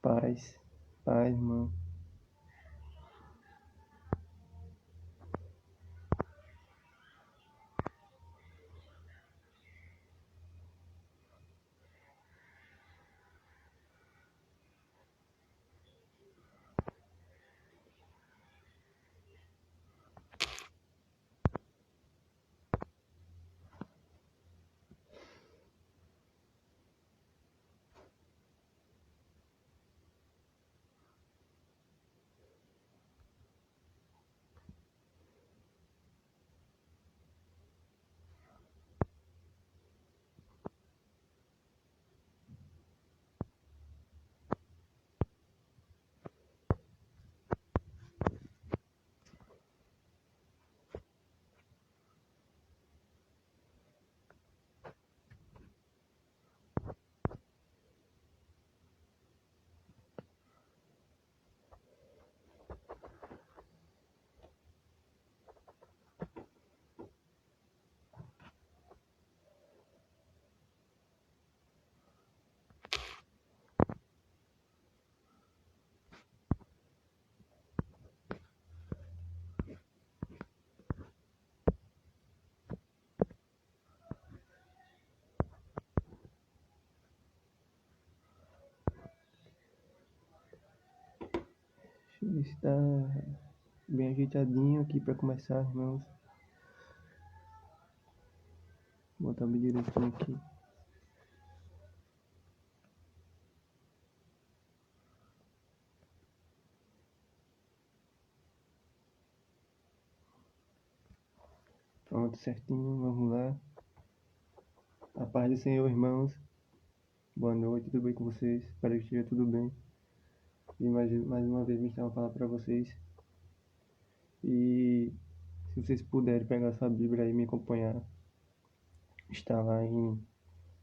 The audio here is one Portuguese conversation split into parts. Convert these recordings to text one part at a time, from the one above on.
Paz, paz, irmão. Está bem ajeitadinho aqui para começar, irmãos. Vou botar bem direitinho aqui. Pronto, certinho, vamos lá. A paz do Senhor, irmãos. Boa noite, tudo bem com vocês? Espero que esteja tudo bem. E mais uma vez me estava falando para vocês. E se vocês puderem pegar sua Bíblia aí e me acompanhar, está lá em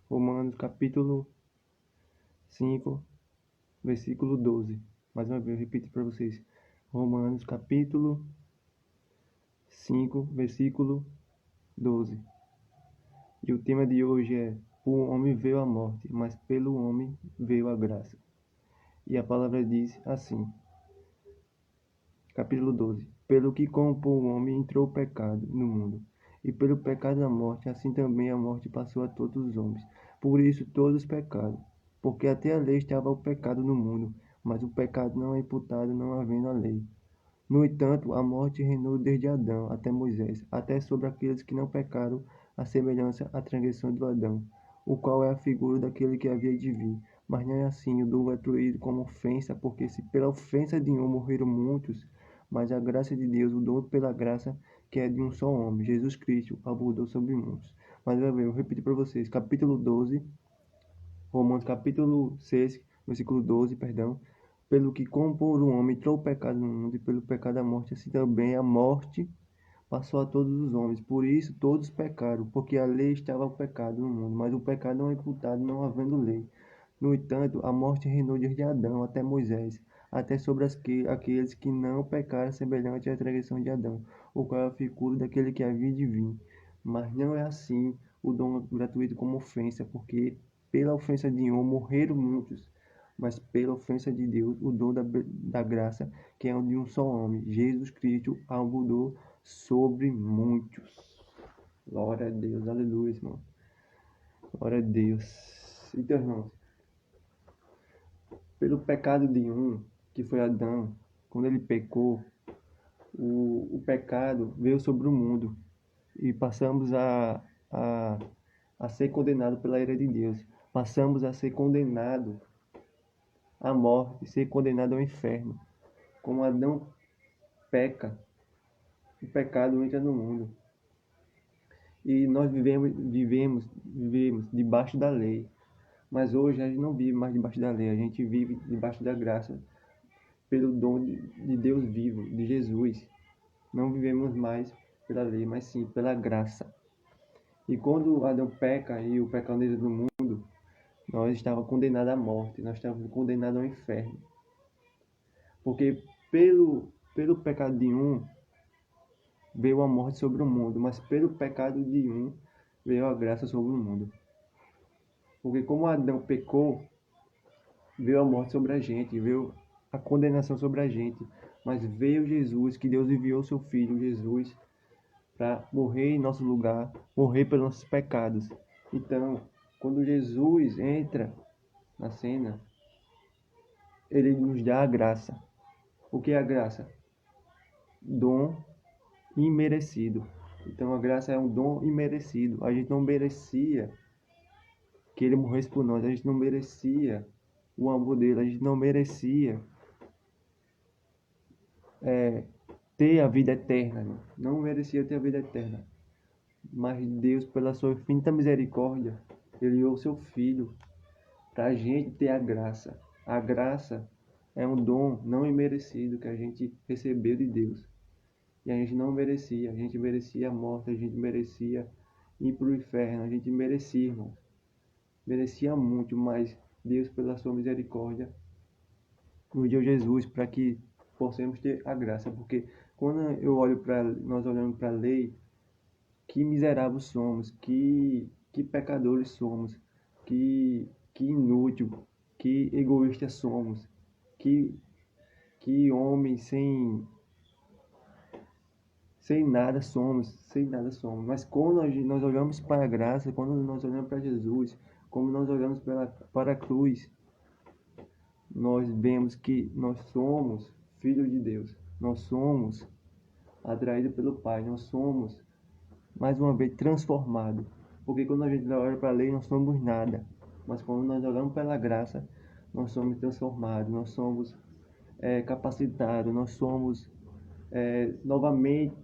Romanos capítulo 5, versículo 12. Mais uma vez eu repito para vocês. Romanos capítulo 5, versículo 12. E o tema de hoje é: por homem veio a morte, mas pelo homem veio a graça. E a palavra diz assim, capítulo 12: pelo que como por um homem entrou o pecado no mundo, e pelo pecado a morte, assim também a morte passou a todos os homens. Por isso todos pecaram, porque até a lei estava o pecado no mundo, mas o pecado não é imputado não havendo a lei. No entanto, a morte reinou desde Adão até Moisés, até sobre aqueles que não pecaram, à semelhança à transgressão do Adão, o qual é a figura daquele que havia de vir. Mas não é assim, o dom é traído como ofensa, porque se pela ofensa de um morreram muitos, mas a graça de Deus, o dom pela graça, que é de um só homem, Jesus Cristo, abundou sobre muitos. Mas eu repito para vocês, capítulo 12, Romanos capítulo 6, versículo 12, perdão. Pelo que como por um homem entrou o pecado no mundo, e pelo pecado a morte, assim também a morte passou a todos os homens. Por isso todos pecaram, porque a lei estava o pecado no mundo, mas o pecado não é imputado não havendo lei. No entanto, a morte reinou desde Adão até Moisés, até sobre aqueles que não pecaram, semelhante à transgressão de Adão, o qual é a figura daquele que havia de vir. Mas não é assim o dom gratuito como ofensa, porque pela ofensa de um morreram muitos, mas pela ofensa de Deus, o dom da graça, que é de um só homem, Jesus Cristo, abundou sobre muitos. Glória a Deus, aleluia, irmão. Glória a Deus. Então, irmãos, pelo pecado de um, que foi Adão, quando ele pecou, o pecado veio sobre o mundo e passamos a ser condenados pela ira de Deus. Passamos a ser condenados à morte, ser condenados ao inferno. Como Adão peca, o pecado entra no mundo. E nós vivemos debaixo da lei. Mas hoje a gente não vive mais debaixo da lei, a gente vive debaixo da graça, pelo dom de Deus vivo, de Jesus. Não vivemos mais pela lei, mas sim pela graça. E quando Adão peca e o pecado entra no mundo, nós estávamos condenados à morte, nós estávamos condenados ao inferno. Porque pelo pecado de um, veio a morte sobre o mundo, mas pelo pecado de um, veio a graça sobre o mundo. Porque como Adão pecou, veio a morte sobre a gente, veio a condenação sobre a gente, mas veio Jesus, que Deus enviou seu Filho, Jesus, para morrer em nosso lugar, morrer pelos nossos pecados. Então, quando Jesus entra na cena, ele nos dá a graça. O que é a graça? Dom imerecido. Então, a graça é um dom imerecido. A gente não merecia que ele morresse por nós, a gente não merecia o amor dele, a gente não merecia ter a vida eterna, não merecia ter a vida eterna. Mas Deus, pela sua infinita misericórdia, ele enviou o seu Filho para a gente ter a graça. A graça é um dom não imerecido que a gente recebeu de Deus. E a gente não merecia, a gente merecia a morte, a gente merecia ir para o inferno, a gente merecia, irmão. Merecia muito, mas Deus, pela sua misericórdia, nos deu Jesus para que possamos ter a graça. Porque quando nós olhamos para a lei, que miseráveis somos, que pecadores somos, que inútil, que egoístas somos, que, que homens sem nada somos, sem nada somos. Mas quando nós olhamos para a graça, quando nós olhamos para Jesus, como nós olhamos para a cruz, nós vemos que nós somos filhos de Deus, nós somos atraídos pelo Pai, nós somos mais uma vez transformados. Porque quando a gente olha para a lei, nós somos nada. Mas quando nós olhamos pela graça, nós somos transformados, nós somos capacitados, nós somos novamente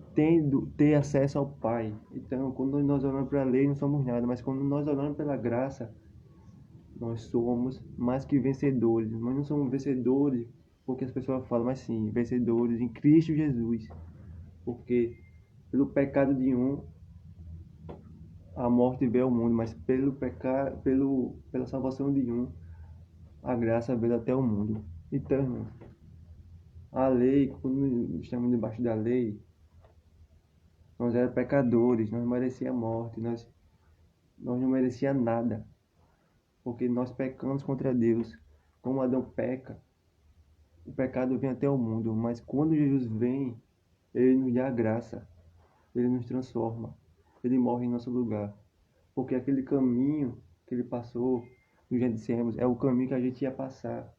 ter acesso ao Pai. Então, quando nós olhamos para a lei, não somos nada. Mas quando nós olhamos pela graça, nós somos mais que vencedores. Nós não somos vencedores porque as pessoas falam, mas sim, vencedores em Cristo Jesus. Porque pelo pecado de um, a morte veio ao mundo, mas pela salvação de um, a graça veio até o mundo. Então, irmão, a lei, quando estamos debaixo da lei, nós éramos pecadores, nós merecíamos a morte, nós não merecíamos nada, porque nós pecamos contra Deus. Como Adão peca, o pecado vem até o mundo, mas quando Jesus vem, ele nos dá a graça, ele nos transforma, ele morre em nosso lugar. Porque aquele caminho que ele passou, nós já dissemos, é o caminho que a gente ia passar.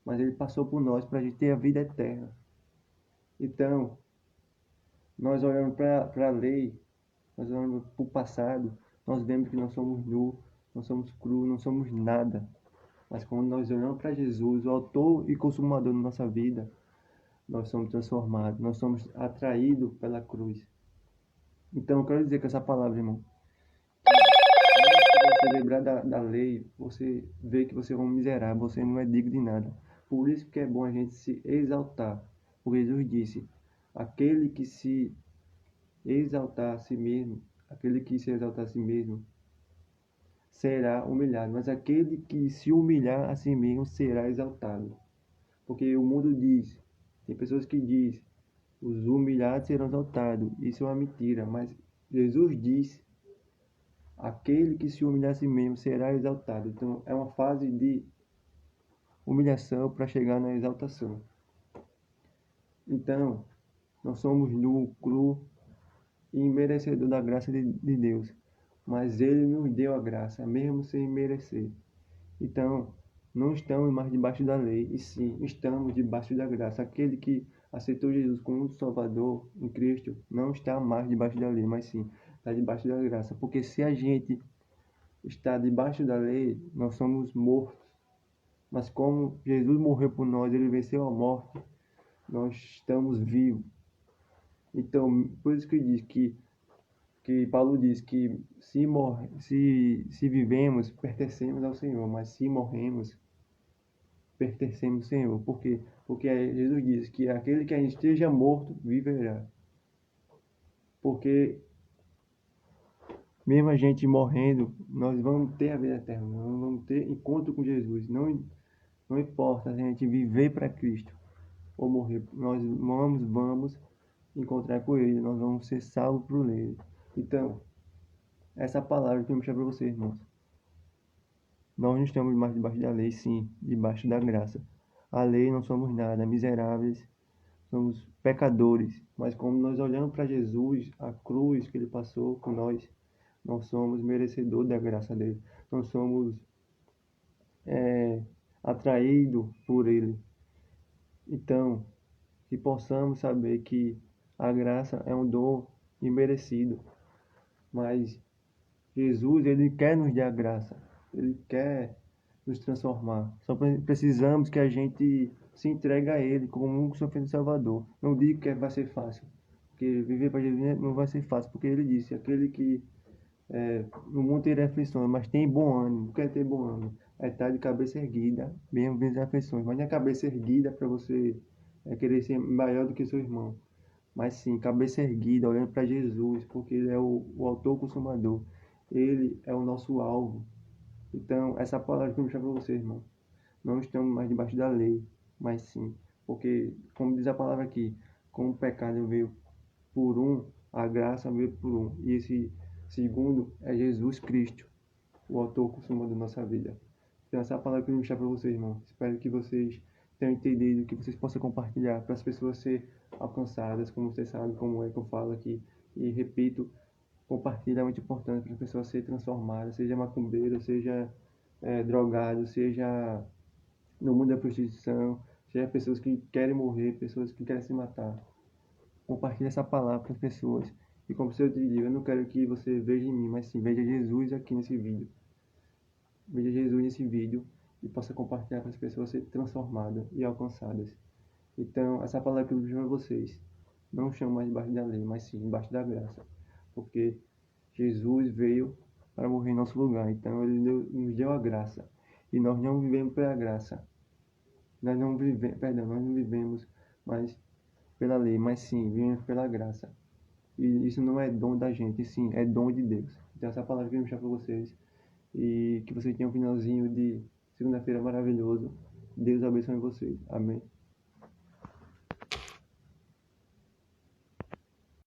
Mas ele passou por nós para a gente ter a vida eterna. Então, nós olhamos para a lei, nós olhamos para o passado, nós vemos que nós somos nus, nós somos crus, não somos nada. Mas quando nós olhamos para Jesus, o autor e consumador da nossa vida, nós somos transformados, nós somos atraídos pela cruz. Então, eu quero dizer que essa palavra, irmão, se você lembrar da lei, você vê que você é um miserável, você não é digno de nada. Por isso que é bom a gente se exaltar. Porque Jesus disse, aquele que se exaltar a si mesmo, aquele que se exaltar a si mesmo, será humilhado. Mas aquele que se humilhar a si mesmo será exaltado. Porque o mundo diz, tem pessoas que dizem, os humilhados serão exaltados. Isso é uma mentira, mas Jesus diz, aquele que se humilhar a si mesmo será exaltado. Então, é uma fase de humilhação para chegar na exaltação. Então, nós somos nu, cru e merecedor da graça de Deus. Mas Ele nos deu a graça, mesmo sem merecer. Então, não estamos mais debaixo da lei, e sim, estamos debaixo da graça. Aquele que aceitou Jesus como Salvador em Cristo não está mais debaixo da lei, mas sim, está debaixo da graça. Porque se a gente está debaixo da lei, nós somos mortos. Mas como Jesus morreu por nós, ele venceu a morte, nós estamos vivos. Então, por isso que diz que Paulo diz que se vivemos, pertencemos ao Senhor, mas se morremos, pertencemos ao Senhor. Por quê? Porque Jesus diz que aquele que ainda esteja morto, viverá. Porque mesmo a gente morrendo, nós vamos ter a vida eterna, nós vamos ter encontro com Jesus. Não importa a gente viver para Cristo ou morrer, nós vamos encontrar com Ele, nós vamos ser salvos por Ele. Então, essa palavra que eu vou mostrar para vocês, irmãos. Nós não estamos mais debaixo da lei, sim, debaixo da graça. A lei não somos nada, miseráveis, somos pecadores. Mas como nós olhamos para Jesus, a cruz que ele passou por nós somos merecedores da graça dele. Nós somos atraídos por ele. Então, que possamos saber que a graça é um dom imerecido, mas Jesus, ele quer nos dar graça, ele quer nos transformar. Só precisamos que a gente se entregue a ele como um único sofrendo Salvador. Não digo que vai ser fácil, porque viver para Jesus não vai ser fácil, porque ele disse, aquele que no mundo terá aflições, mas tem bom ânimo. Quer ter bom ânimo? É estar de cabeça erguida, mesmo vezes aflições. Mas não é cabeça erguida para você querer ser maior do que seu irmão. Mas sim, cabeça erguida, olhando para Jesus, porque ele é o autor consumador. Ele é o nosso alvo. Então, essa palavra que eu vou deixar para você, irmão. Não estamos mais debaixo da lei, mas sim, porque, como diz a palavra aqui, como o pecado veio por um, a graça veio por um. E esse segundo é Jesus Cristo, o autor consumador da nossa vida. Então, essa é a palavra que eu vou deixar para vocês, irmão. Espero que vocês tenham entendido, que vocês possam compartilhar para as pessoas serem alcançadas, como vocês sabem como é que eu falo aqui. E repito, compartilhar é muito importante para as pessoas serem transformadas, seja macumbeiro, seja drogado, seja no mundo da prostituição, seja pessoas que querem morrer, pessoas que querem se matar. Compartilhe essa palavra para as pessoas. E como eu te digo, eu não quero que você veja em mim, mas sim veja Jesus aqui nesse vídeo. Veja Jesus nesse vídeo e possa compartilhar para as pessoas serem transformadas e alcançadas. Então, essa palavra que eu digo a vocês, não chamo mais debaixo da lei, mas sim debaixo da graça. Porque Jesus veio para morrer em nosso lugar. Então, ele nos deu a graça. E nós não vivemos pela graça. Nós não vivemos mais pela lei, mas sim vivemos pela graça. E isso não é dom da gente, sim, é dom de Deus. Então, essa palavra que eu vou deixar para vocês. E que vocês tenham um finalzinho de segunda-feira maravilhoso. Deus abençoe vocês. Amém.